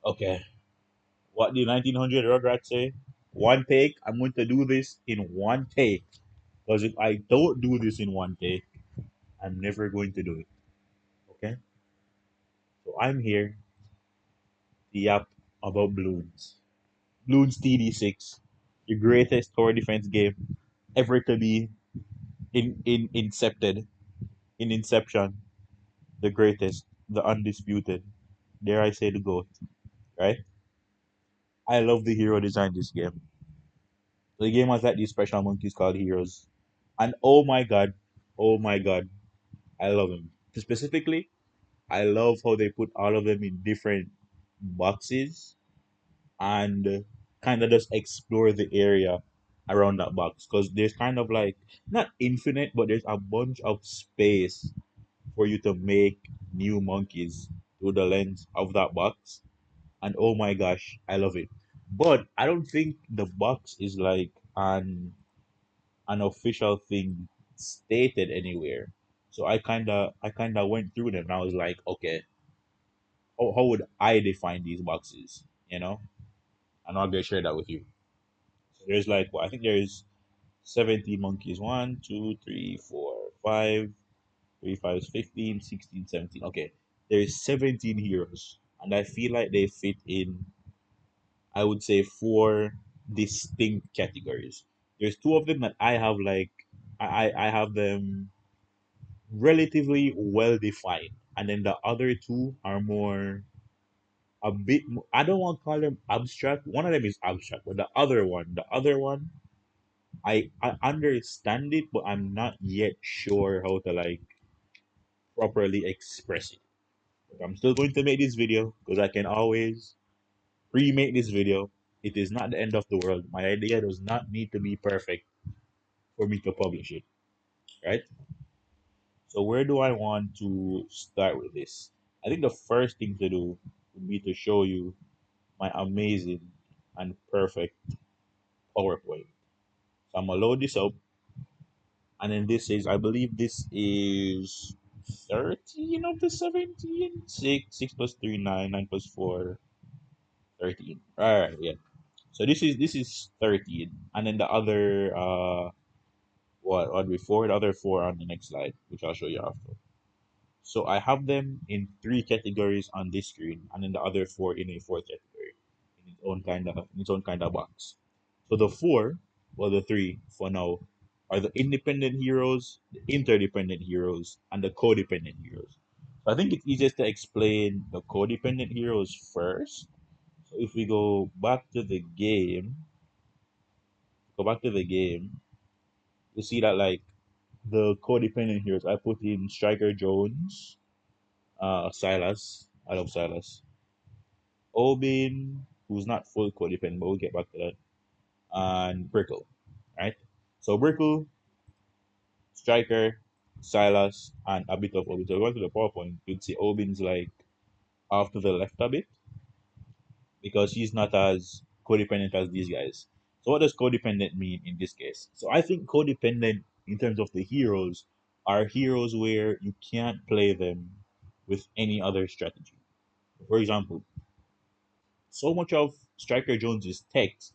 Okay. What the 1900 Rugrats say? One take. I'm going to do this in one take. Because if I don't do this in one take, I'm never going to do it. Okay? So I'm here to yap about Bloons. Bloons TD6, the greatest tower defense game ever to be in incepted, in Inception, the greatest, the undisputed. Dare I say the GOAT, right? I love the hero design this game. The game has like these special monkeys called heroes. And oh my god, I love them. Specifically, I love how they put all of them in different boxes and kind of just explore the area around that box because there's kind of like not infinite, but there's a bunch of space for you to make new monkeys through the lens of that box. And oh my gosh, I love it. But I don't think the box is like an official thing stated anywhere. So I kinda went through them and I was like, okay, how would I define these boxes? You know? And I'm gonna share that with you. So there's like well, I think there's 17 monkeys. 1, 2, 3, 4, 5, 3, 5, 15, 16, 17. Okay. There's 17 heroes. And I feel like they fit in I would say four distinct categories. There's two of them that I have like I have them relatively well defined, and then the other two are more a bit. I don't want to call them abstract. One of them is abstract, but the other one, I understand it, but I'm not yet sure how to like properly express it. But I'm still going to make this video because I can always remake this video. It is not the end of the world. My idea does not need to be perfect for me to publish it, right? So where do I want to start with this? I think the first thing to do would be to show you my amazing and perfect PowerPoint. So I'm gonna load this up, and then this is, I believe this is 13 of the 17. 6 plus 3, 9, 9 plus 4, 13. All right, yeah. So this is 13, and then the other what before the other four on the next slide, which I'll show you after. So I have them in three categories on this screen, and then the other four in a fourth category, in its own kind of box. So the four, well, the three for now, are the independent heroes, the interdependent heroes, and the codependent heroes. So I think it's easiest to explain the codependent heroes first. So if we go back to the game, you see that like the codependent heroes, I put in Striker Jones, Silas. I love Silas. Obin, who's not full codependent, but we'll get back to that. And Brickle, right? So Brickle, Striker, Silas, and a bit of Obin. So going to the PowerPoint, you'd see Obin's like off to the left a bit because he's not as codependent as these guys. So what does codependent mean in this case? So I think codependent in terms of the heroes are heroes where you can't play them with any other strategy. For example, so much of Striker Jones's text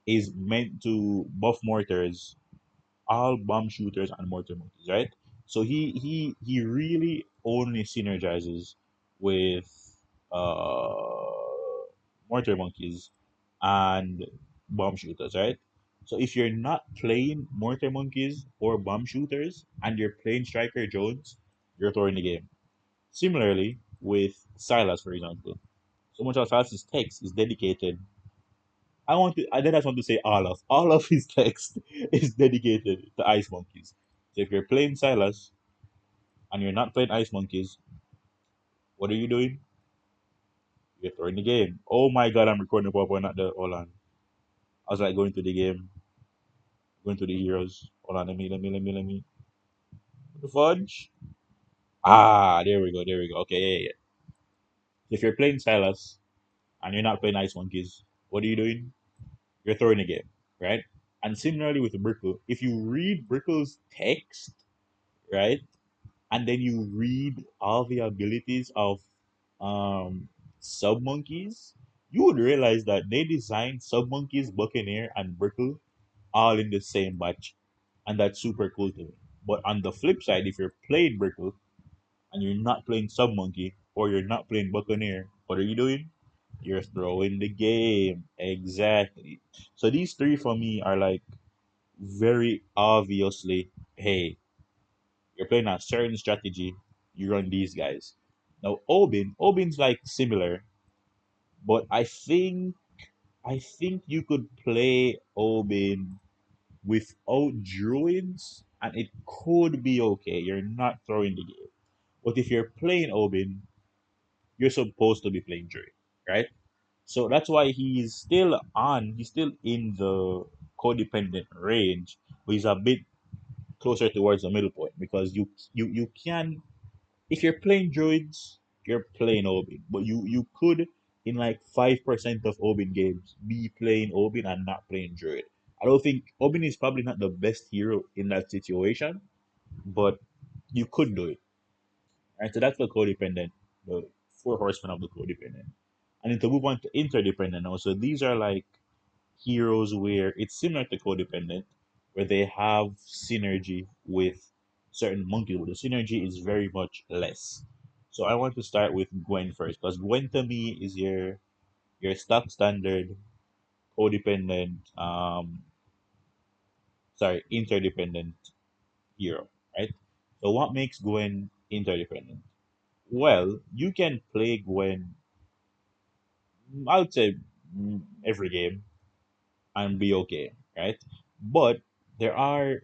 is meant to buff mortars, all bomb shooters and mortar monkeys, right? So he really only synergizes with mortar monkeys and bomb shooters, right? So if you're not playing mortar monkeys or bomb shooters and you're playing Striker Jones, you're throwing the game. Similarly with Silas, for example. So much of Silas's text is dedicated I then I just want to say all of his text is dedicated to ice monkeys. So if you're playing Silas and you're not playing ice monkeys, what are you doing? You're throwing the game. Oh my god, I'm recording the PowerPoint, not the hold on. I was like going to the game, going to the heroes. Hold on, let me the fudge. Ah, there we go. Okay, yeah, yeah. If you're playing Silas and you're not playing ice monkeys, what are you doing? You're throwing the game, right? And similarly with Brickle, if you read Brickle's text, right? And then you read all the abilities of um sub monkeys, you would realize that they designed sub monkeys, Buccaneer, and Brickle all in the same batch, and that's super cool to me. But on the flip side, if you're playing Brickle and you're not playing sub monkey or you're not playing Buccaneer, what are you doing? You're throwing the game. Exactly. So these three for me are like very obviously, hey, you're playing a certain strategy, you run these guys. Now Obin's like similar, but I think you could play Obin without druids and it could be okay. You're not throwing the game. But if you're playing Obin, you're supposed to be playing druid, right? So that's why he's still in the codependent range, but he's a bit closer towards the middle point because you can, if you're playing druids, you're playing Obin. But you could in like 5% of Obin games be playing Obin and not playing druid. I don't think Obin is probably not the best hero in that situation, but you could do it. Right? So that's the codependent, the four horsemen of the codependent. And then to move on to interdependent now. So these are like heroes where it's similar to codependent, where they have synergy with certain monkeys, but the synergy is very much less. So I want to start with Gwen first, because Gwen to me is your stock standard codependent, interdependent hero, right? So what makes Gwen interdependent? Well, you can play Gwen, I would say, every game and be okay, right? But there are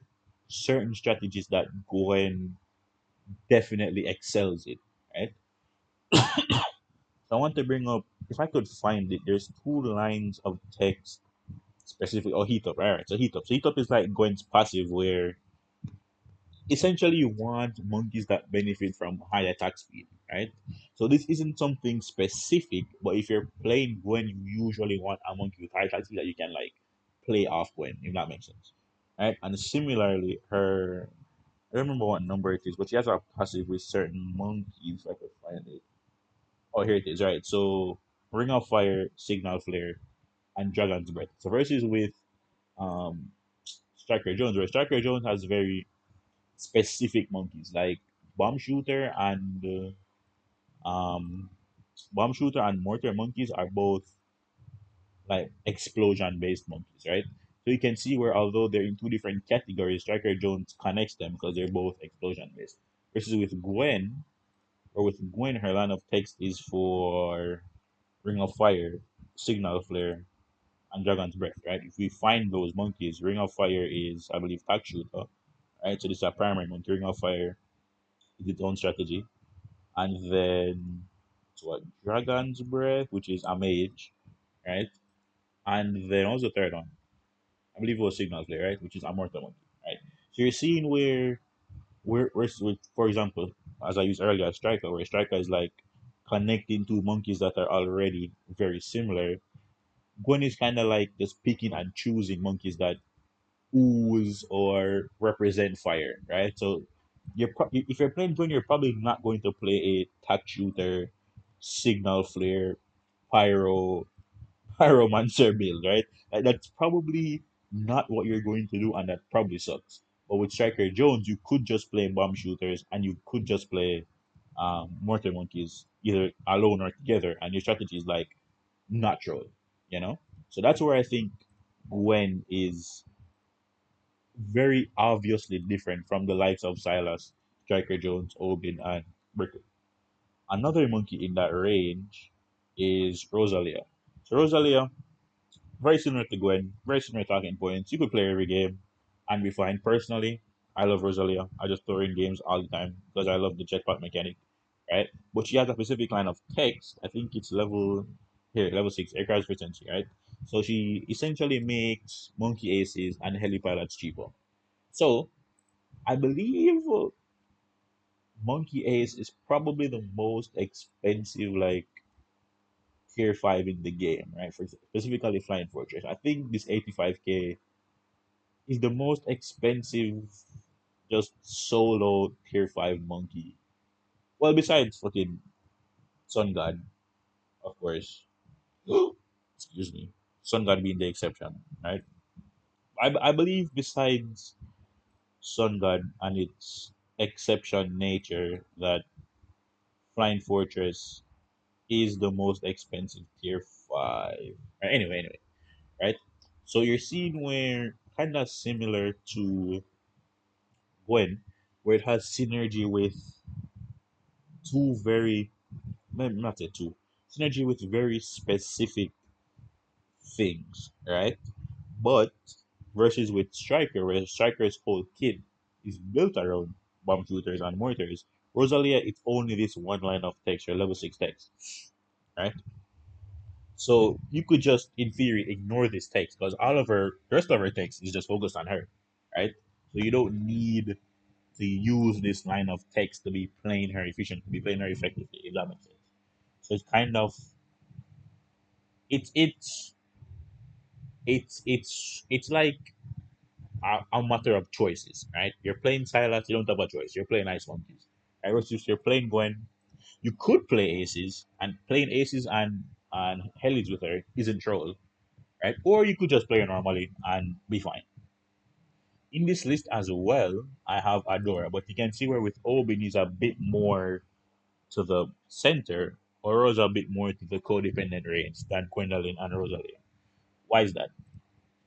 certain strategies that Gwen definitely excels in, right? So I want to bring up, if I could find it, there's two lines of text specific. Oh, heat up. All right, so heat up. So heat up is like Gwen's passive, where essentially you want monkeys that benefit from high attack speed, right? So this isn't something specific, but if you're playing Gwen, you usually want a monkey with high attack speed that you can like play off Gwen, if that makes sense. Right? And similarly, I don't remember what number it is, but she has a passive with certain monkeys. If I could find it. Oh, here it is. Right. So Ring of Fire, Signal Flare, and Dragon's Breath. So versus with um Striker Jones, where Striker Jones has very specific monkeys like bomb shooter and bomb shooter and mortar monkeys are both like explosion based monkeys, right? So you can see where although they're in two different categories, Striker Jones connects them because they're both explosion based. Versus with Gwen, her line of text is for Ring of Fire, Signal Flare, and Dragon's Breath, right? If we find those monkeys, Ring of Fire is, I believe, Tack Shooter, right? So this is a primary monkey. Ring of Fire is its own strategy. And then, so what? Dragon's Breath, which is a mage, right? And then also the third one, I believe it was Signal Flare, right? Which is a mortal monkey, right? So you're seeing where, for example, as I used earlier, Striker, where Striker is like connecting two monkeys that are already very similar. Gwen is kind of like just picking and choosing monkeys that ooze or represent fire, right? So if you're playing Gwen, you're probably not going to play a tack shooter, signal flare, pyro, pyromancer build, right? Like, that's probably not what you're going to do, and that probably sucks. But with Striker Jones, you could just play bomb shooters, and you could just play mortar monkeys either alone or together, and your strategy is like natural, you know. So that's where I think Gwen is very obviously different from the likes of Silas, Striker Jones, Obin, and Brickle. Another monkey in that range is Rosalia. So Rosalia, very similar to Gwen, very similar talking points. You could play every game and be fine. Personally, I love Rosalia. I just throw her in games all the time because I love the jetpack mechanic, right? But she has a specific line of text. I think it's level 6, aircraft efficiency, right? So she essentially makes monkey aces and heli pilots cheaper. So I believe monkey ace is probably the most expensive like tier 5 in the game, right? For specifically Flying Fortress. I think this 85k is the most expensive just solo tier 5 monkey. Well, besides fucking Sun God. of course. Excuse me. Sun God being the exception, right? I believe besides Sun God and its exception nature that Flying Fortress is the most expensive tier 5. Right, anyway, right? So you're seeing where kind of similar to Gwen, where it has synergy with two very, not say two, synergy with very specific things, right? But versus with Striker, where Striker's whole kit is built around bomb shooters and mortars, Rosalia, it's only this one line of text or level 6 text, right? So you could just, in theory, ignore this text because all of her, the rest of her text is just focused on her, right? So you don't need to use this line of text to be playing her efficient, to be playing her effectively, if that makes sense. So it's kind of, it's it's it's like a matter of choices, right? You're playing Silas, you don't have a choice. You're playing Ice Monkeys. Right? Versus you're playing Gwen, you could play Aces, and playing Aces and Hellids with her isn't troll, right? Or you could just play her normally and be fine. In this list as well, I have Adora, but you can see where with Obin is a bit more to the center, Aurora's a bit more to the codependent range than Gwendolyn and Rosalie. Why is that?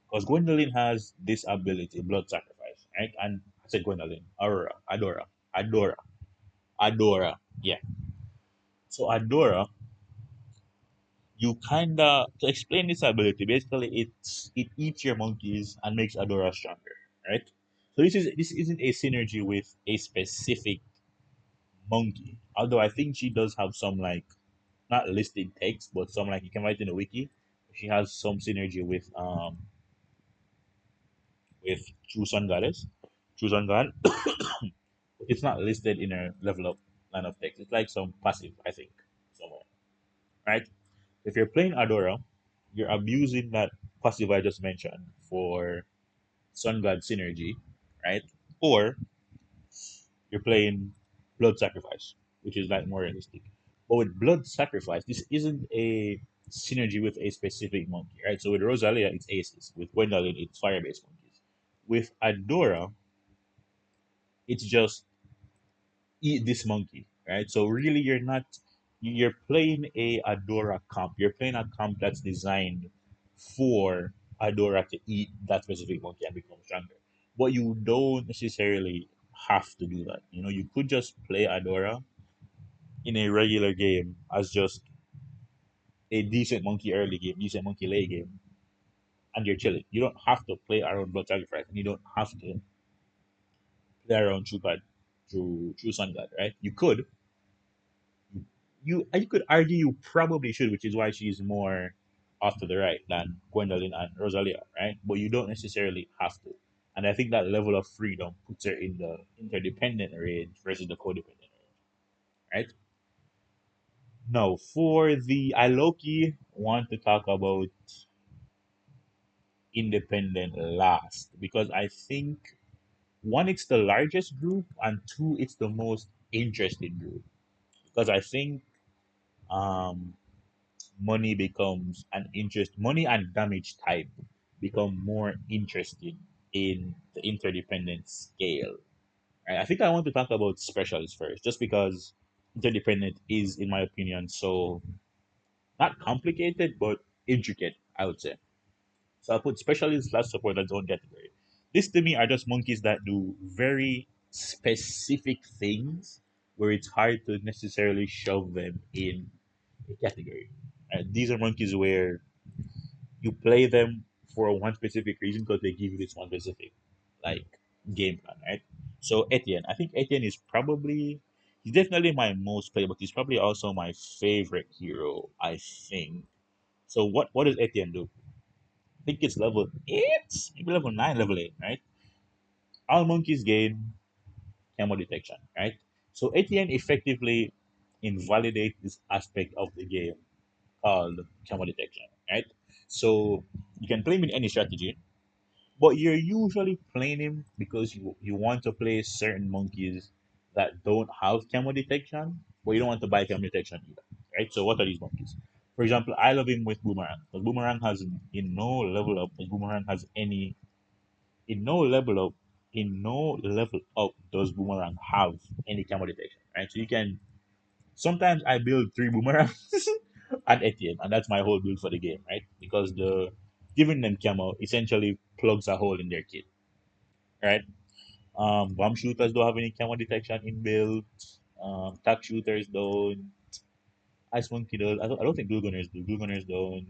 Because Gwendolyn has this ability, blood sacrifice, right? And I said Gwendolyn, Aurora, Adora. Yeah. So Adora, you kinda to explain this ability, basically it eats your monkeys and makes Adora stronger, right? So this isn't a synergy with a specific monkey. Although I think she does have some like not listed text, but some like you can write in the wiki. She has some synergy with True Sun Goddess. True Sun God. It's not listed in her level up line of text. It's like some passive, I think, somewhere. Right? If you're playing Adora, you're abusing that passive I just mentioned for Sun God synergy, right? Or you're playing Blood Sacrifice, which is like more realistic. But with Blood Sacrifice, this isn't a synergy with a specific monkey, right? So with Rosalia, it's aces. With Gwendolyn, it's fire-based monkeys. With Adora, it's just eat this monkey, right? So really, you're playing a Adora comp. You're playing a comp that's designed for Adora to eat that specific monkey and become stronger. But you don't necessarily have to do that. You know, you could just play Adora in a regular game as just a decent monkey early game, decent monkey late game, and you're chilling. You don't have to play around Blood Sacrifice, and you don't have to play around True God, True Sun God, right? You could, you could argue you probably should, which is why she's more off to the right than Gwendolyn and Rosalia, right? But you don't necessarily have to. And I think that level of freedom puts her in the interdependent range versus the codependent range, right? Now, for the I Loki want to talk about independent last because I think one, it's the largest group, and two, it's the most interesting group because I think um money and damage type become more interested in the interdependent scale. Right? I think I want to talk about specials first, just because interdependent is, in my opinion, so not complicated but intricate, I would say. So I'll put specialists slash support as own category. This to me are just monkeys that do very specific things where it's hard to necessarily shove them in a category. These are monkeys where you play them for one specific reason because they give you this one specific like game plan, right? So Etienne, I think Etienne is probably he's definitely my most played, but he's probably also my favorite hero. I think. So what does Etienne do? I think it's level 8, maybe level 9, level 8, right? All monkeys gain camo detection, right? So Etienne effectively invalidates this aspect of the game called camo detection, right? So you can play him in any strategy, but you're usually playing him because you want to play certain monkeys that don't have camo detection, but you don't want to buy camo detection either, right? So what are these monkeys? For example, I love him with Boomerang because Boomerang has in no level up. Boomerang has any in no level up. In no level up does Boomerang have any camo detection, right? So you can sometimes I build three Boomerangs and Etienne, and that's my whole build for the game, right? Because the giving them camo essentially plugs a hole in their kit, right? Bomb shooters don't have any camo detection in build. Tack shooters don't. Ice Monkey does. I don't think Glue Gunners do. Glue Gunners don't.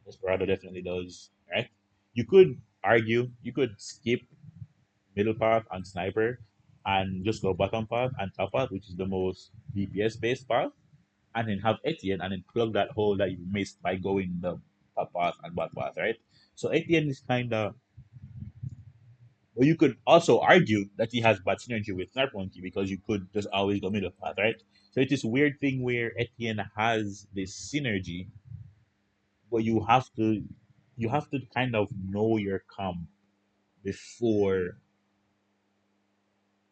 Desperado definitely does. Right? You could argue, you could skip middle path and sniper and just go bottom path and top path, which is the most DPS based path, and then have Etienne and then plug that hole that you missed by going the top path and bottom path, right? So Etienne is kind of. But you could also argue that he has bad synergy with Sniper Monkey because you could just always go middle path, right? So it's this weird thing where Etienne has this synergy, but you have to kind of know your comp before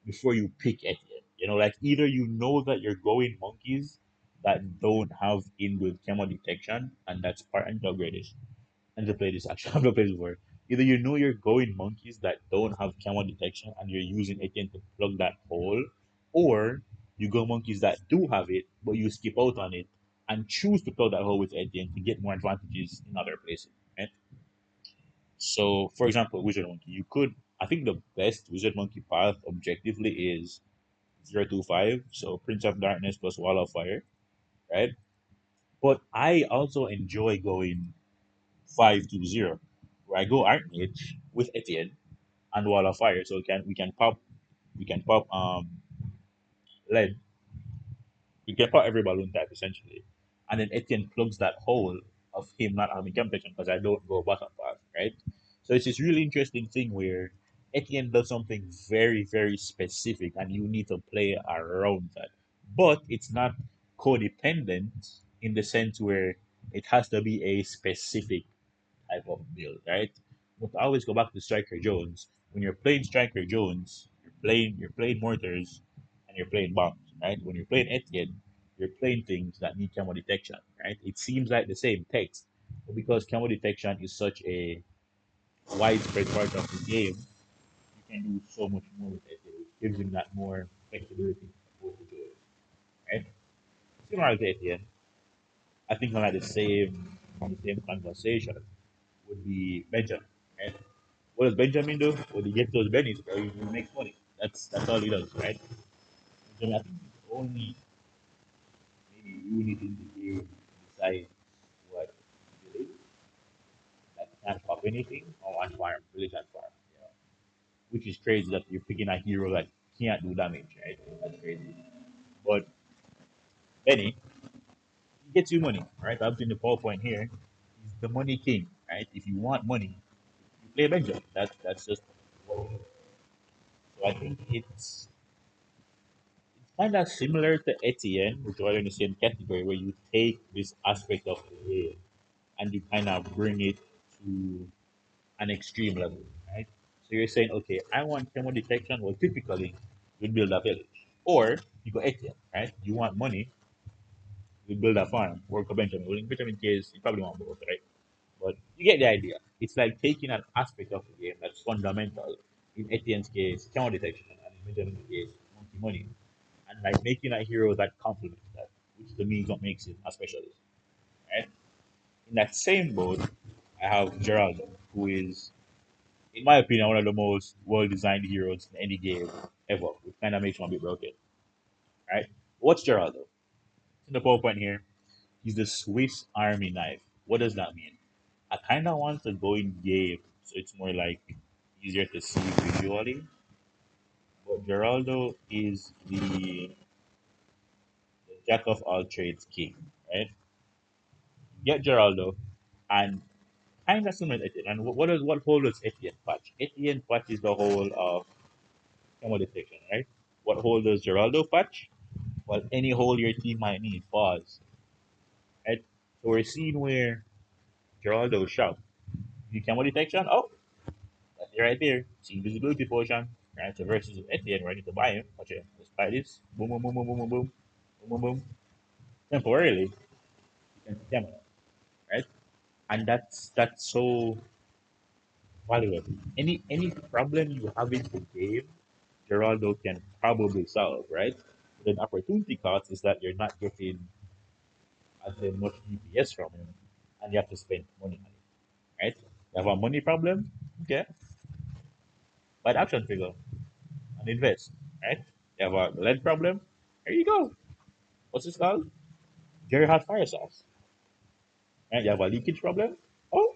before you pick Etienne. Like either you know that you're going monkeys that don't have inbuilt camo detection, and that's part and upgraded. And to play this actually, I've never played this before. Either you know you're going monkeys that don't have camo detection and you're using Etienne to plug that hole, or you go monkeys that do have it, but you skip out on it and choose to plug that hole with Etienne to get more advantages in other places. Right? So, for example, Wizard Monkey, I think the best Wizard Monkey path objectively is 025, so Prince of Darkness plus Wall of Fire, right? But I also enjoy going 520, where I go Archmage with Etienne and Wall of Fire, so we can pop lead. You can pop every balloon type essentially, and then Etienne plugs that hole of him not having camp protection because I don't go bottom path, right? So it's this really interesting thing where Etienne does something very very specific, and you need to play around that. But it's not codependent in the sense where it has to be a specific type of build, right? But I always go back to Striker Jones. When you're playing Striker Jones, you're playing mortars and you're playing bombs, right? When you're playing Etienne, you're playing things that need camo detection, right? It seems like the same text, but because camo detection is such a widespread part of the game, you can do so much more with Etienne, which gives him that more flexibility to Jones, right? Similar to Etienne, I think on the same conversation would be Benjamin, right? What does Benjamin do? When he gets those bennies, bro, he makes money. That's all he does, right? Benjamin, I think it's only maybe unit in the game besides what village that can't pop anything or on farm, village and farm, which is crazy that you're picking a hero that can't do damage, right? That's crazy. But Benny, he gets you money, right? I'm seeing the PowerPoint here. He's the money king, right? If you want money, you play Benjamin. That's just what we do. So I think it's kind of similar to Etienne, which are in the same category, where you take this aspect of the game and you kind of bring it to an extreme level, right? So you're saying, okay, I want thermal detection. Well, typically, you build a village. Or you go Etienne, right? You want money, you build a farm, work a Benjamin. Well, in Benjamin case, you probably want both, right? But you get the idea. It's like taking an aspect of the game that's fundamental. In Etienne's case, thermal detection, and in Benjamin's case, monkey money, and like making a hero that complements that, which to me is what makes it a specialist. Right? In that same boat, I have Geraldo, who is, in my opinion, one of the most well-designed heroes in any game ever, which kind of makes him a bit broken. Right? What's Geraldo? In the PowerPoint here, he's the Swiss Army knife. What does that mean? I kind of want to go in game, so it's more like easier to see visually. But Geraldo is the jack of all trades king, right? Get Geraldo, and kind of similar to Etienne. And what hole does Etienne patch? Etienne patches the hole of camo detection, right? What hole does Geraldo patch? Well, any hole your team might need. Pause. Right? So we're seeing where Geraldo shot. You camo detection? Oh, that's it right there. See invisibility potion. Right? So versus Etienne, ready to buy him. Watch it. Let's buy this. Boom, boom, boom, boom, boom, boom, boom, boom, boom, boom. Temporarily, you can camo. and that's so valuable. Any problem you have in the game, Geraldo can probably solve, right? The opportunity cost is that you're not getting as much DPS from him, and you have to spend money on it, right? You have a money problem, okay? Buy the action figure and invest, right? You have a lead problem, here you go. What's this called? Jerry Hot Fire Sauce, right? You have a leakage problem, oh,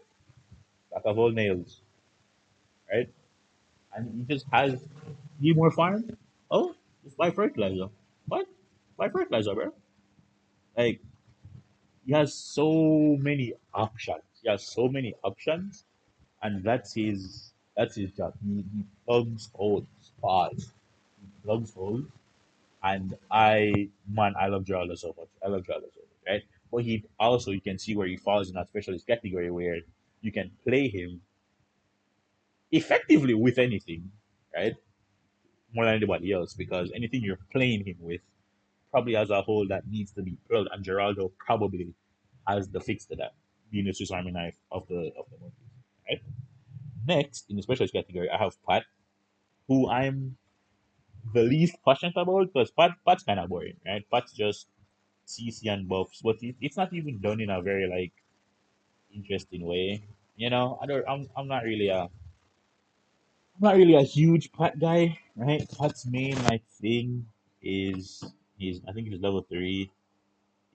back of all nails, right? And he just has need more farm. Oh, just buy fertilizer. What? Buy fertilizer, bro. Like he has so many options. He has so many options, and that's his job. He plugs holes, pause. He plugs holes, and I love Geraldo so much. I love Geraldo so much, right? But he also you can see where he falls in that specialist category where you can play him effectively with anything, right? More than anybody else because anything you're playing him with probably has a hole that needs to be filled, and Geraldo probably has the fix to that, being the Swiss Army knife of the monkeys. Right. Next, in the specialist category, I have Pat, who I'm the least passionate about because Pat's kind of boring, right? Pat's just CC and buffs, but it's not even done in a very like interesting way. I'm not really a huge Pat guy, right? Pat's main like thing is he's I think he's level 3.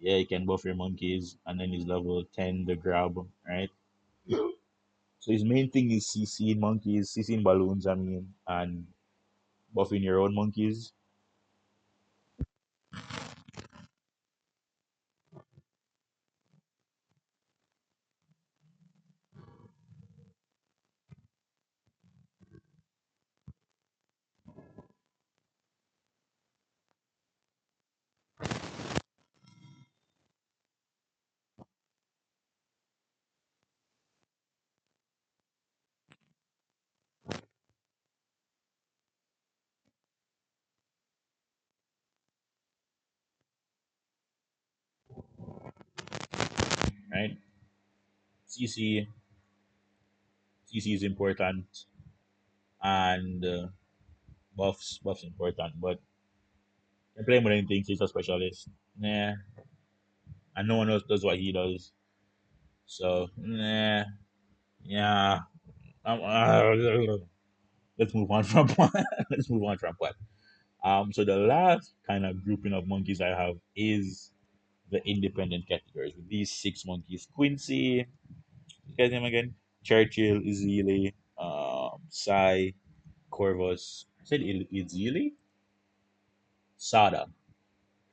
Yeah, he can buff your monkeys, and then he's level 10 the grab, right? So his main thing is CCing monkeys, CCing balloons, I mean, and buffing your own monkeys, right? CC, CC is important, and buffs important, but I play more than things. He's a specialist. Nah, and no one else does what he does. So nah, yeah. Let's move on from one. Let's move on from one. So the last kind of grouping of monkeys I have is the independent categories with these 6 monkeys: Quincy, get him again, Churchill, Izili, Sai, Corvus. I said Izili, Sada.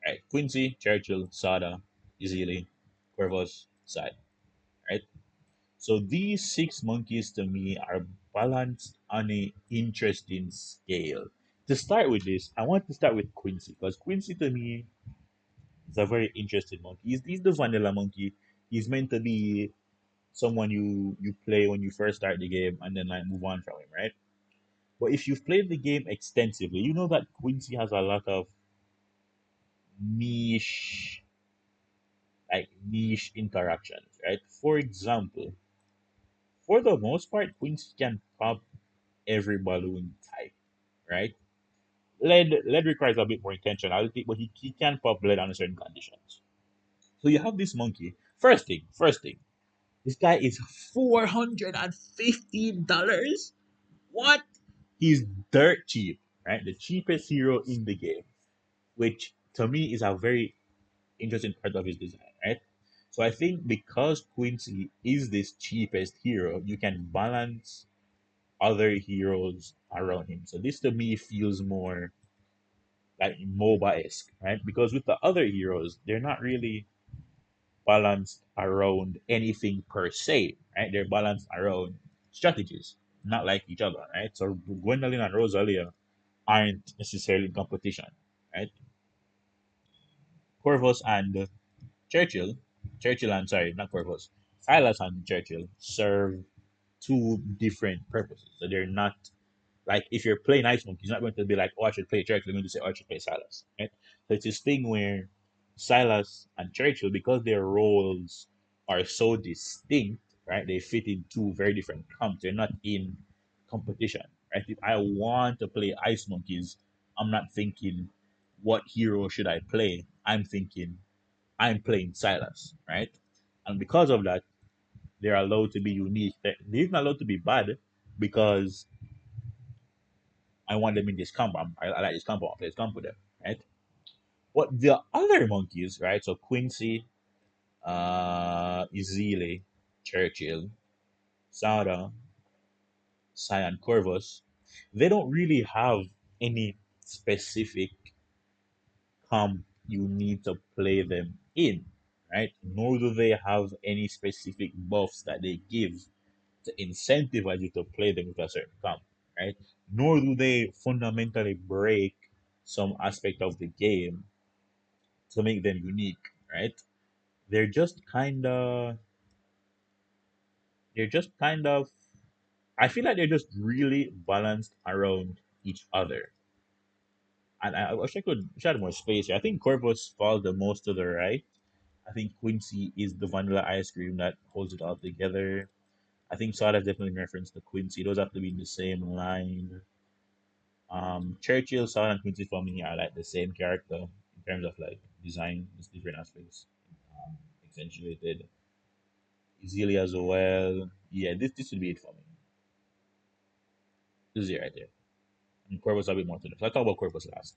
Right, Quincy, Churchill, Sada, Izili, Corvus, Sai. Right. So these 6 monkeys to me are balanced on a interesting scale. To start with this, I want to start with Quincy because Quincy to me is a very interesting monkey. He's the vanilla monkey. He's meant to be someone you play when you first start the game and then like move on from him, right? But if you've played the game extensively, you know that Quincy has a lot of niche niche interactions, right? For example, for the most part, Quincy can pop every balloon type, right? Lead requires a bit more intentionality, but he can pop lead under certain conditions. So you have this monkey. First thing, this guy is $450. What? He's dirt cheap, right? The cheapest hero in the game, which to me is a very interesting part of his design, right? So I think because Quincy is this cheapest hero, you can balance other heroes around him. So this to me feels more like MOBA-esque, right? Because with the other heroes, they're not really balanced around anything per se, right? They're balanced around strategies, not like each other, right? So Gwendolyn and Rosalia aren't necessarily in competition, right? Corvus and Churchill, Churchill and sorry, not Corvus, Silas and Churchill serve two different purposes. So they're not like if you're playing Ice Monkey, you're not going to be like, oh, I should play Churchill. You're going to say, oh, I should play Silas, right? So it's this thing where Silas and Churchill, because their roles are so distinct, right? They fit in two very different camps. They're not in competition, right? If I want to play Ice Monkeys, I'm not thinking what hero should I play. I'm thinking I'm playing Silas, right? And because of that, they're allowed to be unique. They're even allowed to be bad because I want them in this camp. I like this camp. I want to play this camp with them, right? What the other monkeys, right? So Quincy, Ezili, Churchill, Sada, Cyan Corvus, they don't really have any specific comp you need to play them in, right? Nor do they have any specific buffs that they give to incentivize you to play them with a certain comp, right? Nor do they fundamentally break some aspect of the game to make them unique, right? They're just kind of, they're just kind of, I feel like they're just really balanced around each other. And I wish I could shed more space here. I think Corvus falls the most to the right. I think Quincy is the vanilla ice cream that holds it all together. I think Soda is definitely in reference to Quincy. Those have to be in the same line. Churchill, Soda, and Quincy for me are like the same character in terms of like design, just different aspects, accentuated. Easily as well. Yeah, this would be it for me. This is it right there. And Corvus a bit more to them. So I talk about Corvus last.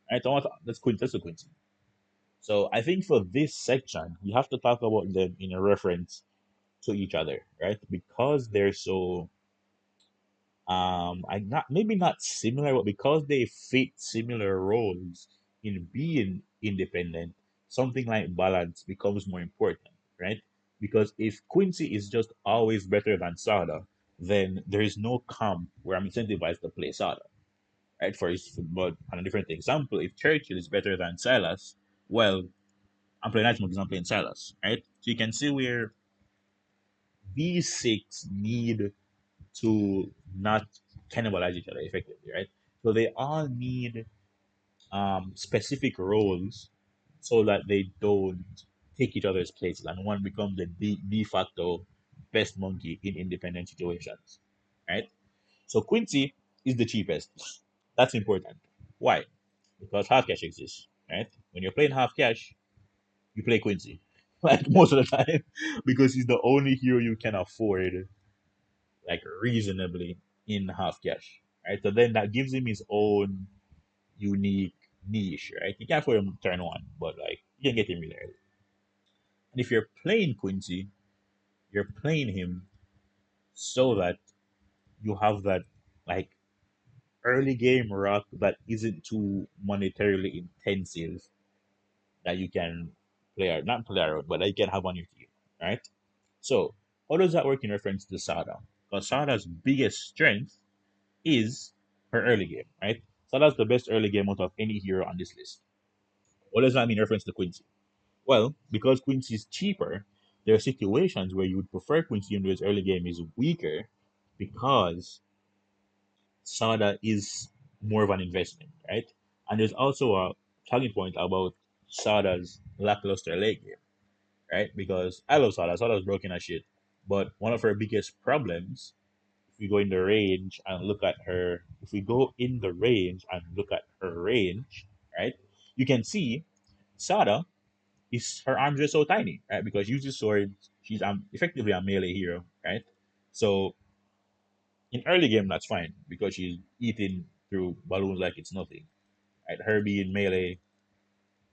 Right, I want that's Quincy. That's the Quincy. So I think for this section, you have to talk about them in a reference to each other, right? Because they're so I not maybe not similar, but because they fit similar roles in being independent, something like balance becomes more important, right? Because if Quincy is just always better than Sada, then there is no camp where I'm incentivized to play Sada, right? But on a different example, if Churchill is better than Silas, well, I'm playing Night Mode because I'm playing Silas, right? So you can see where these six need to not cannibalize each other effectively, right? So they all need specific roles so that they don't take each other's places and one becomes the de facto best monkey in independent situations, right? So Quincy is the cheapest. That's important. Why? Because half cash exists, right? When you're playing half cash, you play Quincy, like most of the time, because he's the only hero you can afford like reasonably in half cash, right? So then that gives him his own unique niche, right? You can't afford him turn one, but like you can get him really early. And if you're playing Quincy, you're playing him so that you have that like early game rock that isn't too monetarily intensive that you can not play around, but that you can have on your team, right? So how does that work in reference to Sada? Because Sada's biggest strength is her early game, right? So that's the best early game out of any hero on this list. What does that mean in reference to Quincy? Well, because Quincy is cheaper, there are situations where you would prefer Quincy even though his early game is weaker because Sada is more of an investment, right? And there's also a talking point about Sada's lackluster late game, right? Because I love Sada. Sada's broken as shit. But one of her biggest problems if we go in the range and look at her, if we go in the range and look at her range, right, you can see Sada is her arms are so tiny, right? Because she uses swords, she's effectively a melee hero, right? So in early game, that's fine because she's eating through balloons like it's nothing, right? Her being melee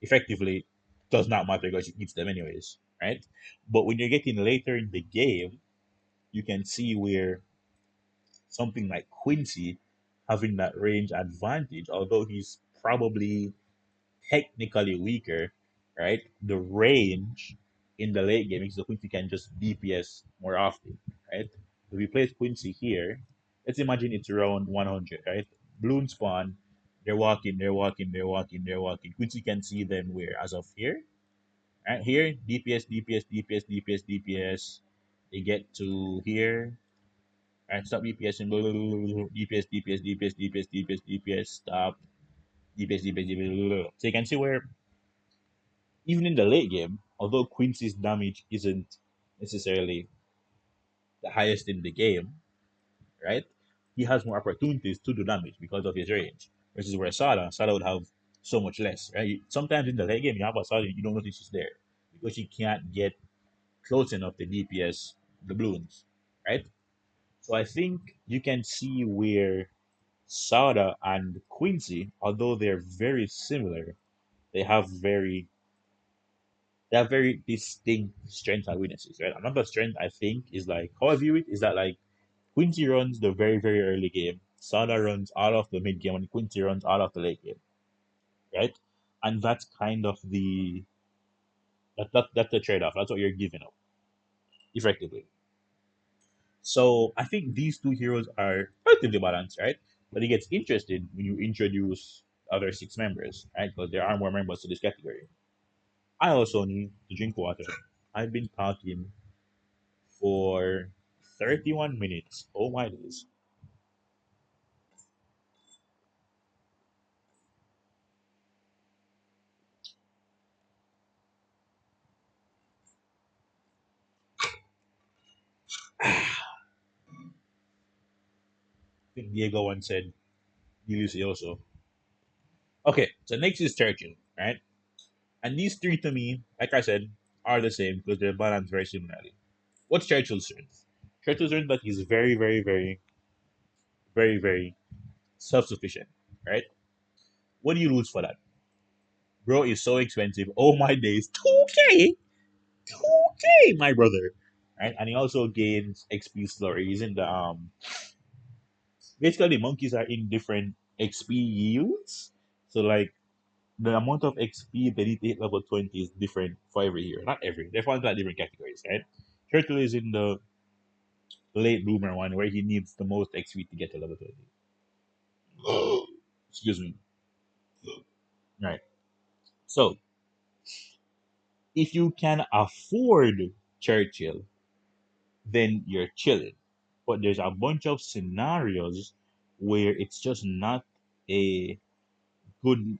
effectively does not matter because she eats them anyways, right? But when you're getting later in the game, you can see where something like Quincy having that range advantage, although he's probably technically weaker, right? The range in the late game means the Quincy can just DPS more often, right? If we place Quincy here, let's imagine it's around 100, right? Bloom spawn, they're walking, they're walking, they're walking, they're walking. Quincy can see them where as of here, right? Here, DPS, DPS, DPS, DPS, DPS. They get to here, and stop DPS and blah, blah, blah, blah, blah, DPS, DPS, DPS, DPS, DPS, DPS, stop, DPS, DPS, DPS, blah, blah, blah. So you can see where even in the late game, although Quincy's damage isn't necessarily the highest in the game, right? He has more opportunities to do damage because of his range. Versus where Sada would have so much less, right? Sometimes in the late game, you have a Sada, you don't notice she's there because she can't get close enough to DPS the balloons, right? So I think you can see where Sada and Quincy, although they're very similar, they have very they have very distinct strengths and weaknesses, right? Another strength I think is like how I view it is that like Quincy runs the very, very early game. Sada runs all of the mid game and Quincy runs all of the late game, right? And that's kind of that's the trade off. That's what you're giving up, effectively. So I think these two heroes are relatively balanced, right? But it gets interesting when you introduce other six members, right? Because there are more members to this category. I also need to drink water. I've been talking for 31 minutes. Oh my days. I think Diego once said, Ulysses also. Okay, so next is Churchill, right? And these three to me, like I said, are the same because they're balanced very similarly. What's Churchill's strength? Churchill's strength that he's very, very, very, very, very self-sufficient, right? What do you lose for that? Bro is so expensive. Oh my days. 2K? 2K, my brother. Right? And he also gains XP slower. He's in the basically the monkeys are in different XP yields. So like the amount of XP they need to hit level 20 is different for every hero. Not every. They fall into like different categories, right? Turtle is in the late bloomer one where he needs the most XP to get to level 20. Excuse me. Right. So if you can afford Churchill, then you're chilling. But there's a bunch of scenarios where it's just not a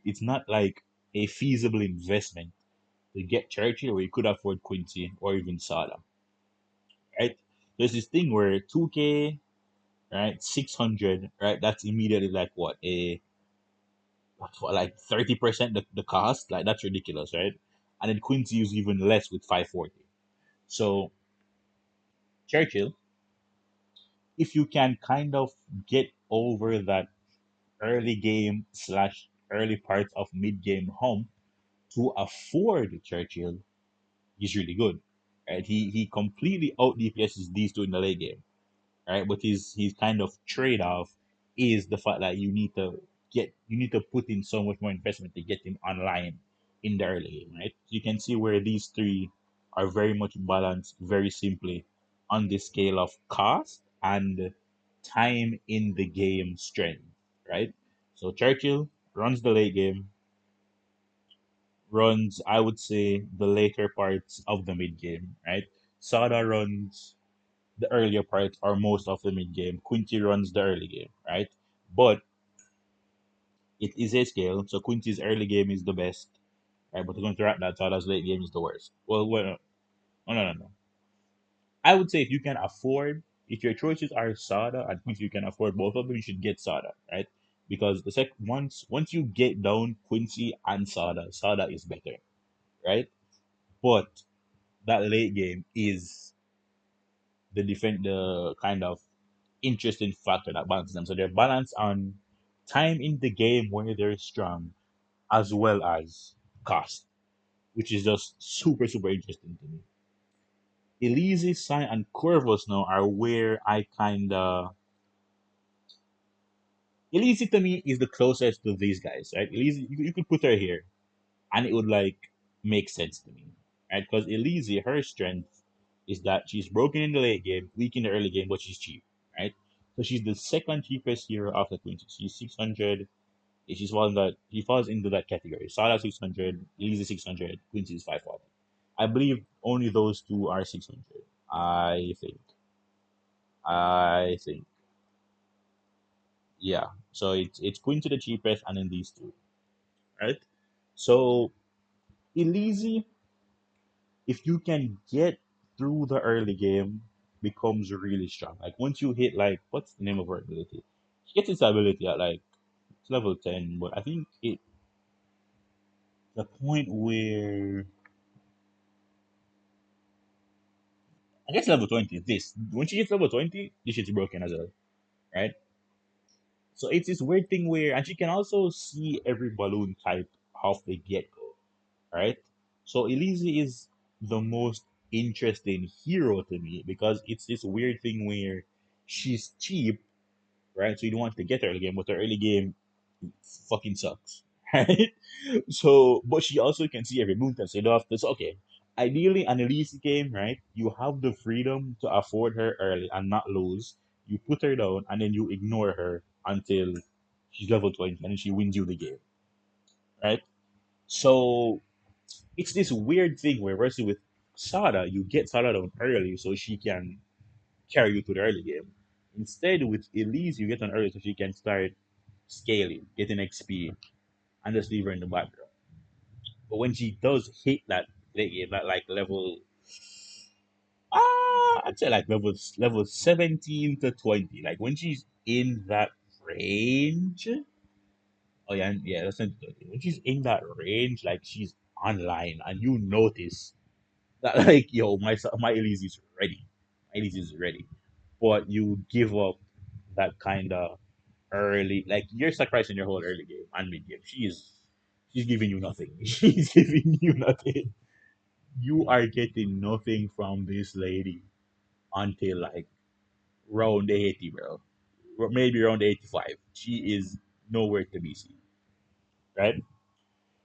it's not like a feasible investment to get Churchill where you could afford Quincy or even Sada, right? There's this thing where 2K, right, 600, right, that's immediately like what, like 30% the cost? Like, that's ridiculous, right? And then Quincy is even less with 540. So, Churchill, if you can kind of get over that early game slash early parts of mid game hump to afford Churchill, he's really good. Right? He completely out DPSs these two in the late game. Right? But his kind of trade off is the fact that you need to put in so much more investment to get him online in the early game, right? You can see where these three are very much balanced very simply on the scale of cost and time in the game strength, right? So Churchill runs the late game, runs, I would say, the later parts of the mid game, right? Sada runs the earlier parts or most of the mid game. Quincy runs the early game, right? But it is a scale, so Quincy's early game is the best, right? But to counteract that, Sada's late game is the worst. No. I would say if you can afford, if your choices are Sada and Quincy, you can afford both of them, you should get Sada, right? Because once you get down Quincy and Sada, Sada is better, right? But that late game is the kind of interesting factor that balances them. So they're balanced on time in the game where they're strong, as well as cost, which is just super super interesting to me. Elise, Sai, and Corvus now are where I kinda Elise to me is the closest to these guys, right? Elise, you could put her here, and it would like make sense to me, right? Because Elise, her strength is that she's broken in the late game, weak in the early game, but she's cheap, right? So she's the second cheapest hero after Quincy. She's 600. She falls into that category. Sada 600, Elise 600, Quincy is 540. I believe only those two are 600. I think. I think. Yeah. So it's Quincy the cheapest, and then these two, right? So Elise, if you can get through the early game, becomes really strong. Like once you hit like what's the name of her ability? She gets its ability at like it's level 10, but I think it the point where I guess level 20 is this. When she hits level 20, this shit's broken as well, right? So it's this weird thing where, and she can also see every balloon type off the get go, right? So Elise is the most interesting hero to me because it's this weird thing where she's cheap, right? So you don't want to get her early game, but the early game fucking sucks, right? So, but she also can see every move and say off this. Okay, ideally, an Elise game, right? You have the freedom to afford her early and not lose. You put her down and then you ignore her until she's level 20 and then she wins you the game, right? So it's this weird thing where versus with Sada, you get Sada down early so she can carry you to the early game. Instead, with Elise, you get on early so she can start scaling, getting XP, and just leave her in the background. But when she does hit that late game, that like level, I'd say like level 17 to 20, like when she's in that range. Oh yeah, yeah, that's not 20. When she's in that range, like she's online, and you notice that like yo, my Elise is ready, my Elise is ready, but you give up that kind of early, like you're sacrificing your whole early game and mid game. She's giving you nothing. She's giving you nothing. You are getting nothing from this lady until like round 80, bro. Or maybe around 85. She is nowhere to be seen, right?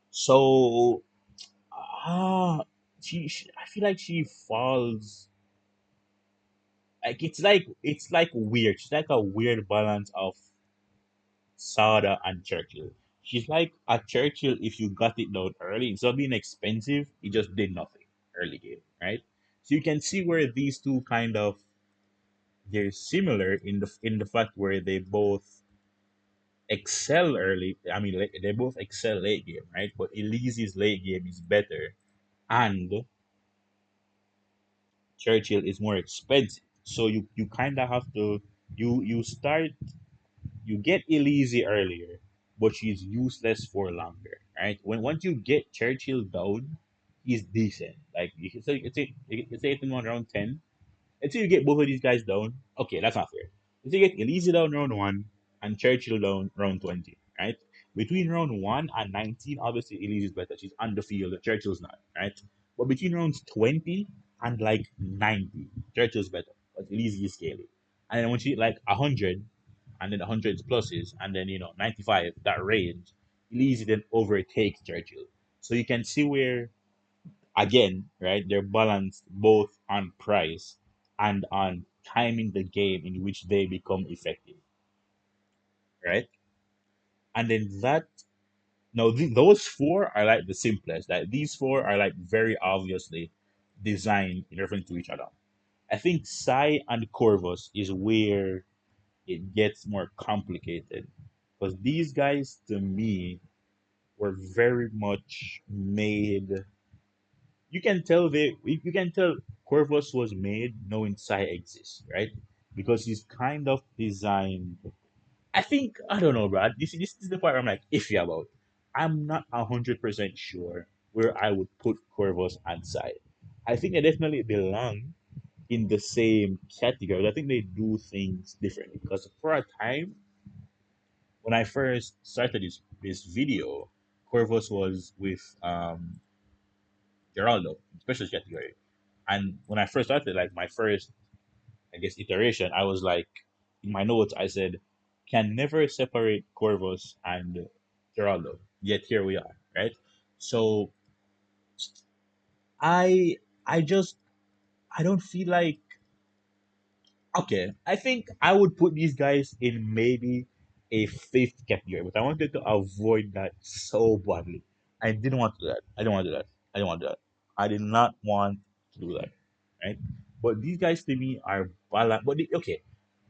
So, ah, I feel like she falls. Like it's like weird. She's like a weird balance of Sada and Churchill. She's like a Churchill if you got it down early. Instead of being expensive, it just did nothing early game, right? So you can see where these two kind of they're similar in the fact where they both excel early. I mean, they both excel late game, right? But Elise's late game is better, and Churchill is more expensive. So you kind of have to you start you get Elise earlier, but she's useless for longer, right? When once you get Churchill down, he's decent. Like you say it's in around 10, until you get both of these guys down, okay, that's not fair. Until you get Elise down round one and Churchill down round 20, right? Between round one and 19, obviously Elise is better. She's on the field. Churchill's not, right? But between rounds 20 and like 90, Churchill's better. But Elise is scaling. And then when she hit like 100, and then 100's pluses, and then 95, that range, Elise then overtakes Churchill. So you can see where again, right? They're balanced both on price and on timing the game in which they become effective, right? And then that now those four are like the simplest. Like these four are like very obviously designed in reference to each other. I think Sai and Corvus is where it gets more complicated because these guys to me were very much made. You can tell Corvus was made knowing Sai exists, right? Because he's kind of designed. I think I don't know, Brad. This is the part I'm like iffy about. I'm not 100% sure where I would put Corvus and Sai. I think they definitely belong in the same category. I think they do things differently because for a time when I first started this video, Corvus was with Geraldo, special category. And when I first started, like my first, I guess, iteration, I was like, in my notes, I said, can never separate Corvus and Geraldo. Yet here we are, right? So I, I just, I don't feel like, okay, I think I would put these guys in maybe a fifth category, but I wanted to avoid that so badly. I didn't want to do that. I didn't want to do that. I didn't want to do that. I did not want to do that, right? But these guys to me are balanced. But okay,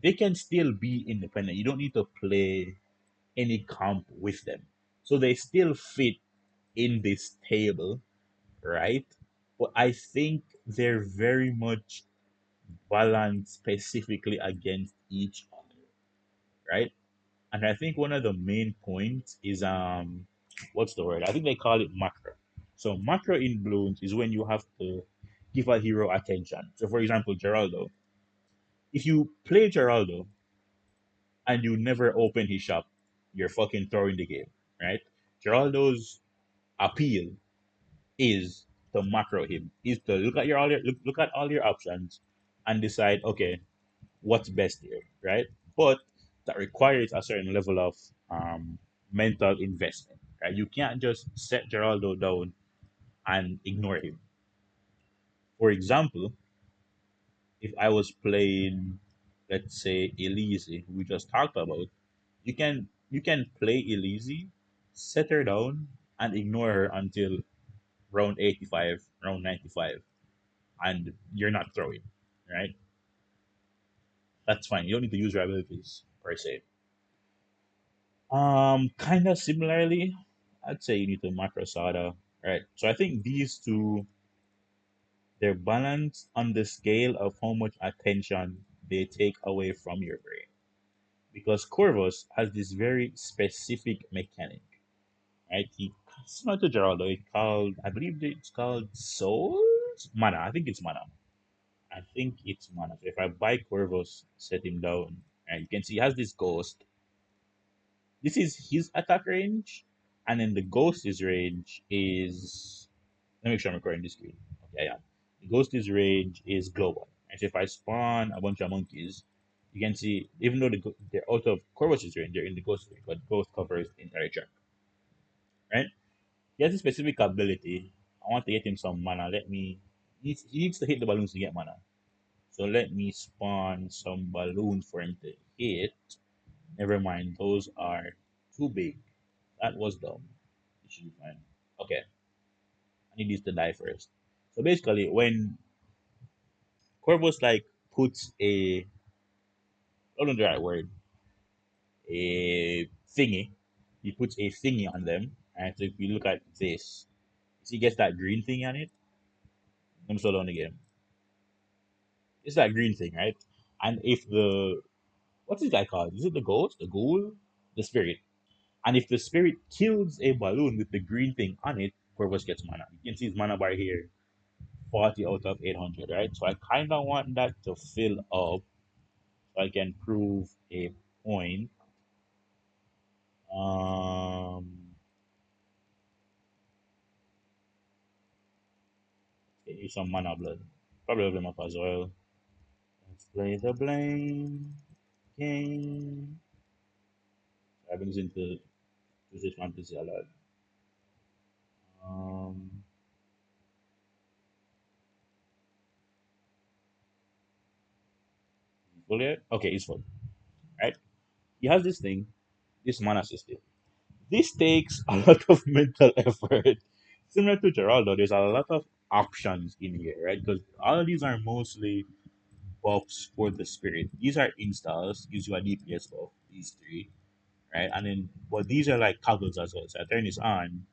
they can still be independent. You don't need to play any comp with them, so they still fit in this table, right? But I think they're very much balanced specifically against each other, right? And I think one of the main points is what's the word? I think they call it macro. So macro in bloons is when you have to give a hero attention. So for example, Geraldo. If you play Geraldo and you never open his shop, you're fucking throwing the game, right? Geraldo's appeal is to macro him, is to look at all your options and decide, okay, what's best here, right? But that requires a certain level of mental investment, right? You can't just set Geraldo down and ignore him. For example, if I was playing, let's say, Elise, we just talked about, you can play Elise, set her down, and ignore her until round 85, round 95, and you're not throwing, right? That's fine. You don't need to use your abilities per se. Kind of similarly, I'd say you need to macro Sada, right? So I think these two, they're balanced on the scale of how much attention they take away from your brain. Because Corvus has this very specific mechanic, right? It's not a Geraldo. It's called, I believe it's called Souls? Mana. I think it's Mana. I think it's Mana. So if I buy Corvus, set him down, and you can see he has this ghost. This is his attack range, and then the ghost's range is. Let me make sure I'm recording this screen. Okay, yeah. The ghost's range is global. And so if I spawn a bunch of monkeys, you can see even though they're out of Corvus's range, they're in the ghost range, but ghost covers the entire track, right? He has a specific ability. I want to get him some mana. He needs to hit the balloons to get mana. So let me spawn some balloons for him to hit. Never mind, those are too big. That was dumb. It should be fine. Okay, I need these to die first. So basically, when Corvus like puts a, I don't know the right word, a thingy, he puts a thingy on them, and so if you look at this, he gets that green thing on it. Let me slow down again. It's that green thing, right? And if the, what's this guy called? Is it the ghost, the ghoul, the spirit? And if the spirit kills a balloon with the green thing on it, Corvus gets mana. You can see his mana bar here, 40 out of 800, right? So I kind of want that to fill up so I can prove a point. Um, Get you some mana blood. Probably level him up as well. Let's play the blame game. I've been listening to this fantasy a lot. Um, Full yet? Okay, he's full. Right? He has this thing, this mana system. This takes a lot of mental effort. Similar to Geraldo, there's a lot of options in here, right? Because all of these are mostly buffs for the spirit. These are installs, gives you a DPS buff, these three, right? And then, but these are like toggles as well. So I turn this on,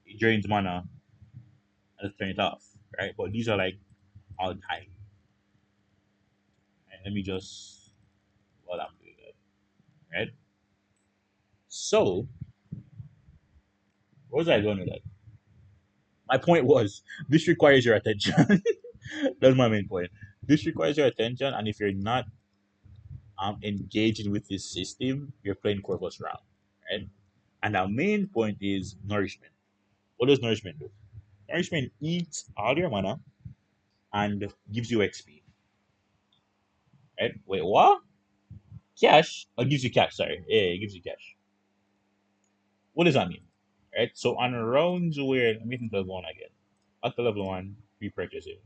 it drains mana, and I turn it off, right? But these are like all time. And let me just, while I'm doing that, right? So, what was I going with that? My point was, this requires your attention. That's my main point. This requires your attention, and if you're not engaging with this system, you're playing Corvus wrong, right? And our main point is nourishment. What does nourishment do? Nourishment eats all your mana and gives you XP, right? Wait, what? Cash? Oh, gives you cash, sorry. Yeah, it gives you cash. What does that mean? Right? So on rounds where, let me think level one again. At the level one, repurchase it.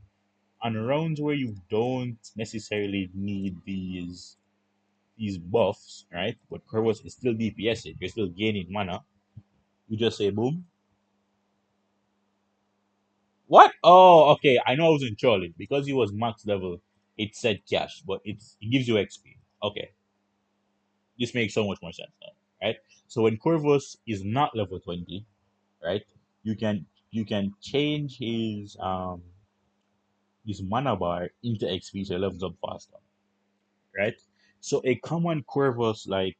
On rounds where you don't necessarily need these buffs, right? But Corvus is still DPS it, you're still gaining mana. You just say boom. What? Oh, okay. I know I wasn't trolling because he was max level. It said cash, but it gives you XP. Okay, this makes so much more sense now, right? So when Corvus is not level 20, right, you can change his this mana bar into XP so it levels up faster, right? So a common Corvus like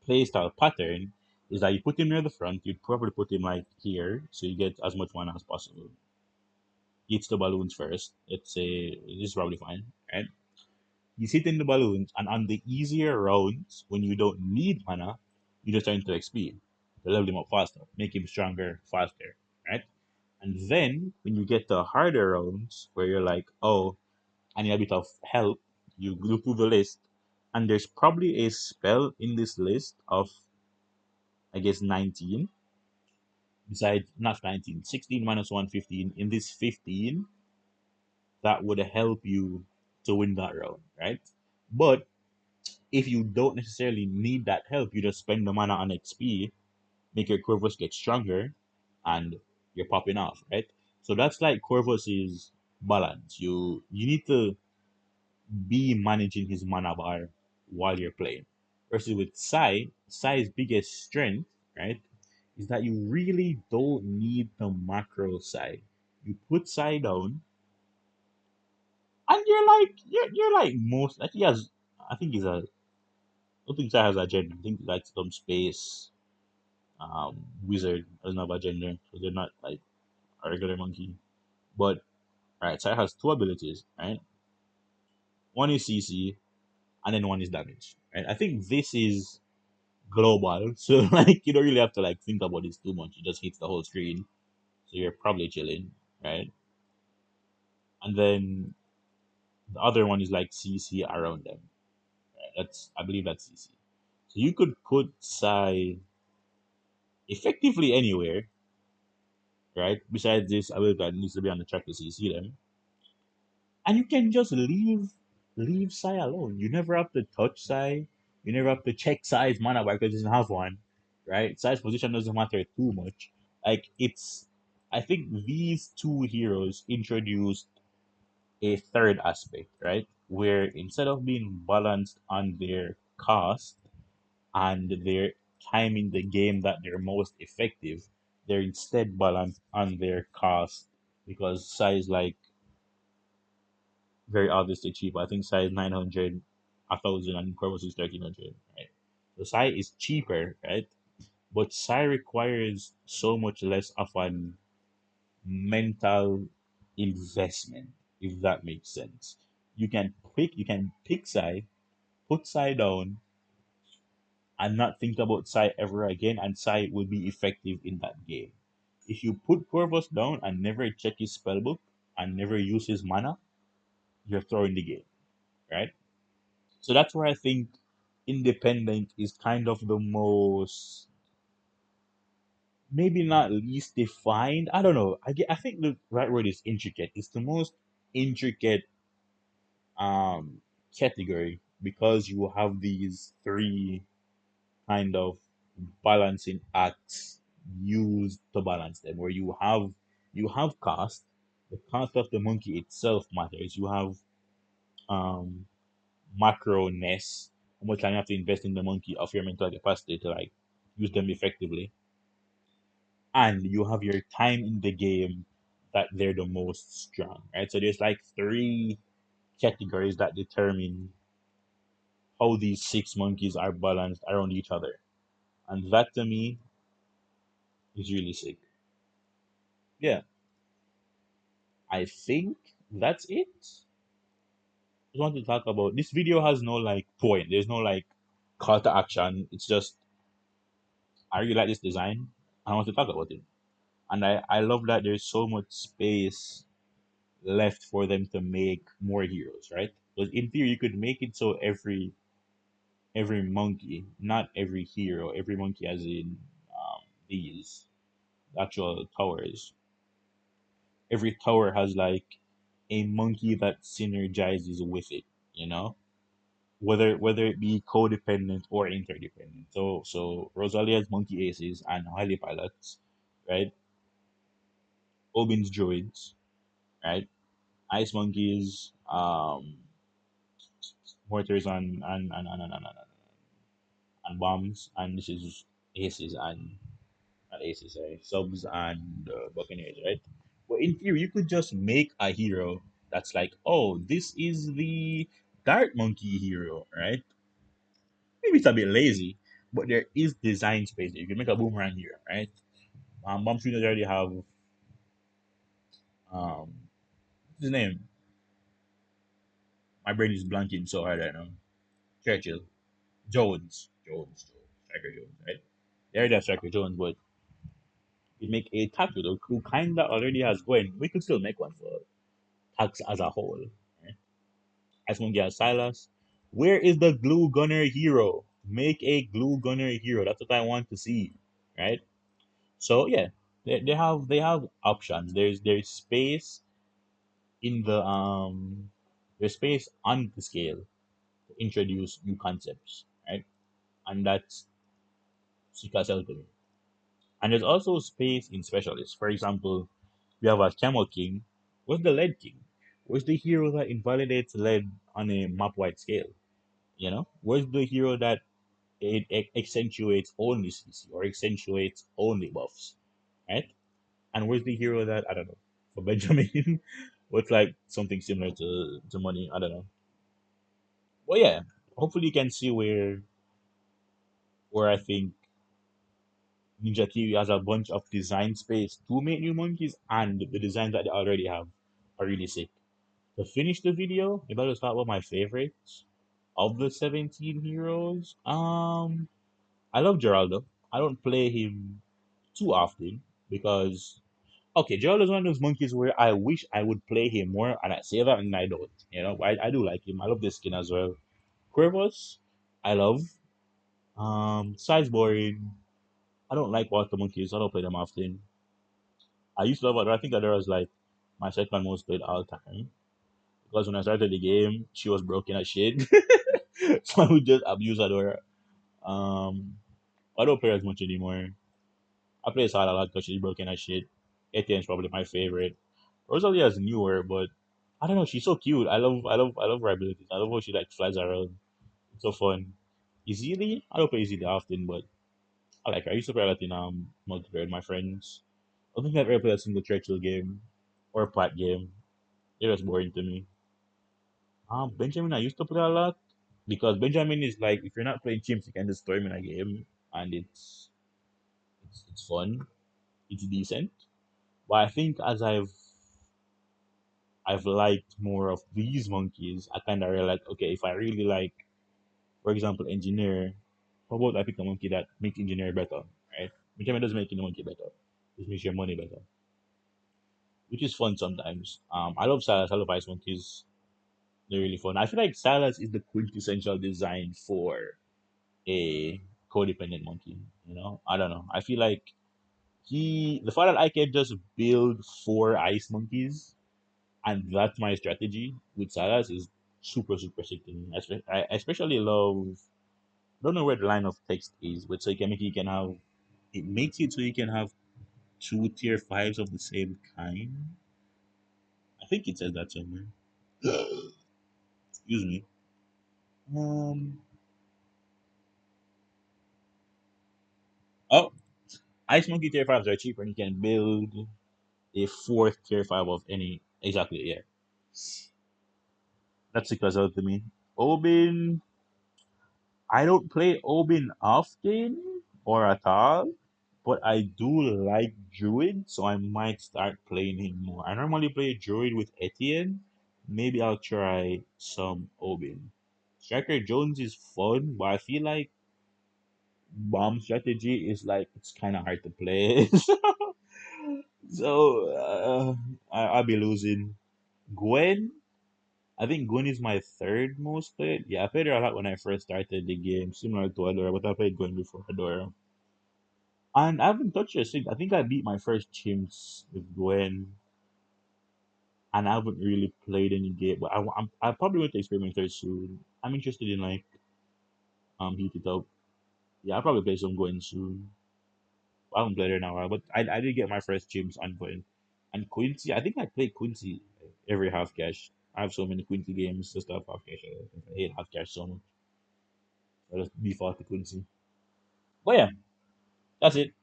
playstyle pattern is that you put him near the front, you'd probably put him like here so you get as much mana as possible. Hits the balloons first. Let's say this is probably fine, right? He's hitting the balloons, and on the easier rounds, when you don't need mana, you just turn to XP to level him up faster, make him stronger faster, right? And then when you get the harder rounds where you're like, oh, I need a bit of help, you look through the list, and there's probably a spell in this list of, I guess, 19. Besides, not 19, 16 minus 1, 15. In this 15, that would help you to win that round, right? But if you don't necessarily need that help, you just spend the mana on XP, make your Corvus get stronger, and you're popping off, right? So that's like Corvus's balance. You need to be managing his mana bar while you're playing. Versus with Psy's biggest strength, right, is that you really don't need the macro Psy. You put Psy down, and you're like most like he has. I think he's a. I don't think Psy has a gender. I think he's like some space wizard doesn't have a gender, so they're not like a regular monkey. But right, Psy has two abilities, right? One is CC, and then one is damage. Right? I think this is global. So like you don't really have to like think about this too much. It just hits the whole screen. So you're probably chilling, right? And then the other one is like CC around them. Right? That's I believe that's CC. So you could put Psy effectively anywhere, right? Besides this ability that needs to be on the track to CC them. And you can just leave Psy alone. You never have to touch Psy. You never have to check Psy's mana bar because he doesn't have one, right? Psy's position doesn't matter too much. Like it's, I think these two heroes introduced a third aspect, right? Where instead of being balanced on their cost and their time in the game that they're most effective, they're instead balanced on their cost because Psy is like very obviously cheap. I think size 900, 1,000, and Corvus is 1,300, right? So Sai is cheaper, right? But Sai requires so much less of an mental investment, if that makes sense. You can pick Sai, put Sai down, and not think about Sai ever again, and Sai will be effective in that game. If you put Corvus down and never check his spellbook and never use his mana, you're throwing the game, right? So that's where I think independent is kind of the most, maybe not least defined. I don't know. I think the right word is intricate. It's the most intricate category because you have these three kind of balancing acts used to balance them. Where you have cost. The cost of the monkey itself matters. You have um macroness, how much time you have to invest in the monkey of your mental capacity to like use them effectively, and you have your time in the game that they're the most strong, right? So there's like three categories that determine how these six monkeys are balanced around each other, and that to me is really sick. Yeah, I think that's it. Just want to talk about this video has no like point. There's no like call to action. It's just I really like this design. I want to talk about it. And I love that there's so much space left for them to make more heroes, right? Because in theory you could make it so every monkey, not every hero, every monkey as in these actual towers. Every tower has like a monkey that synergizes with it, you know? Whether it be codependent or interdependent. So Rosalia's monkey aces and highly pilots, right? Obin's druids, right? Ice monkeys, mortars and bombs, and this is aces and not aces, sorry, subs and buccaneers, right? But in theory, you could just make a hero that's like, oh, this is the Dart Monkey hero, right? Maybe it's a bit lazy, but there is design space. You can make a boomerang here, right? Bomb shooters already have what's his name? My brain is blanking so hard right now. Churchill. Jones. Striker Jones, right? They already have Striker Jones, but we make a tax who kinda already has going. We could still make one for tax as a whole. Right? As one get Silas. Where is the glue gunner hero? Make a glue gunner hero. That's what I want to see. Right? So yeah, they have options. There's space in the there's space on the scale to introduce new concepts, right? And that's Sika Seltzer. And there's also space in specialists. For example, we have a Camel King. What's the Lead King? Where's the hero that invalidates lead on a map wide scale? You know, where's the hero that it accentuates only CC or accentuates only buffs, right? And where's the hero that I don't know for Benjamin? What's like something similar to money? I don't know. Well, yeah. Hopefully, you can see where I think Ninja Theory has a bunch of design space to make new monkeys, and the designs that they already have are really sick. To finish the video, if I just start with my favorites of the 17 heroes, I love Geraldo. I don't play him too often because okay, Geraldo is one of those monkeys where I wish I would play him more, and I say that and I don't. You know, I do like him. I love this skin as well. Cuervos, I love. Size boring. I don't like water monkeys. I don't play them often. I used to love her. I think Adora was like my second most played all time. Because when I started the game, she was broken as shit. So I would just abuse Adora. Um, I don't play as much anymore. I play Sala a lot because she's broken as shit. Etienne's probably my favorite. Rosalia is newer, but I don't know. She's so cute. I love her abilities. I love how she like flies around. It's so fun. Easily, I don't play easily often, but I like her. I used to play a lot in multiplayer with my friends. I don't think I've ever played a single Churchill game or a Pat game. It was boring to me. Benjamin, I used to play a lot because Benjamin is like if you're not playing chimps, you can just throw him in a game and it's fun, it's decent. But I think as I've liked more of these monkeys, I kind of realized okay, if I really like, for example, engineer, how about I pick a monkey that makes engineer better, right? Benjamin doesn't make any monkey better, just makes your money better, which is fun sometimes. I love Silas, I love ice monkeys. They're really fun. I feel like Silas is the quintessential design for a codependent monkey. You know, I don't know. I feel like the fact that I can just build four ice monkeys and that's my strategy with Salas is super sick to me. I especially love. I don't know where the line of text is, but so you can have. It makes it so you can have two tier fives of the same kind. I think it says that somewhere. Excuse me. Um. Oh, Ice Monkey tier fives are cheaper, and you can build a fourth tier five of any. Exactly, yeah. That's because out to me. Obin, I don't play Obin often or at all, but I do like Druid, so I might start playing him more. I normally play Druid with Etienne. Maybe I'll try some Obin. Striker Jones is fun, but I feel like bomb strategy is like it's kind of hard to play. So I'll be losing. Gwen, I think Gwen is my third most played. Yeah, I played her a lot when I first started the game, similar to Adora, but I played Gwen before Adora. And I haven't touched her since. I think I beat my first chimps with Gwen, and I haven't really played any game. But I probably want to experiment her soon. I'm interested in like heat it up. Yeah, I'll probably play some Gwen soon. I haven't played her in a while, but I did get my first chimps on Gwen. And Quincy, I think I play Quincy every half cash. I have so many Quincy games just to have half cash. I hate half cash so much. I just default to Quincy. But yeah, that's it.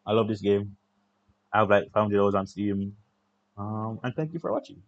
I love this game. I have like 500 hours on Steam. And thank you for watching.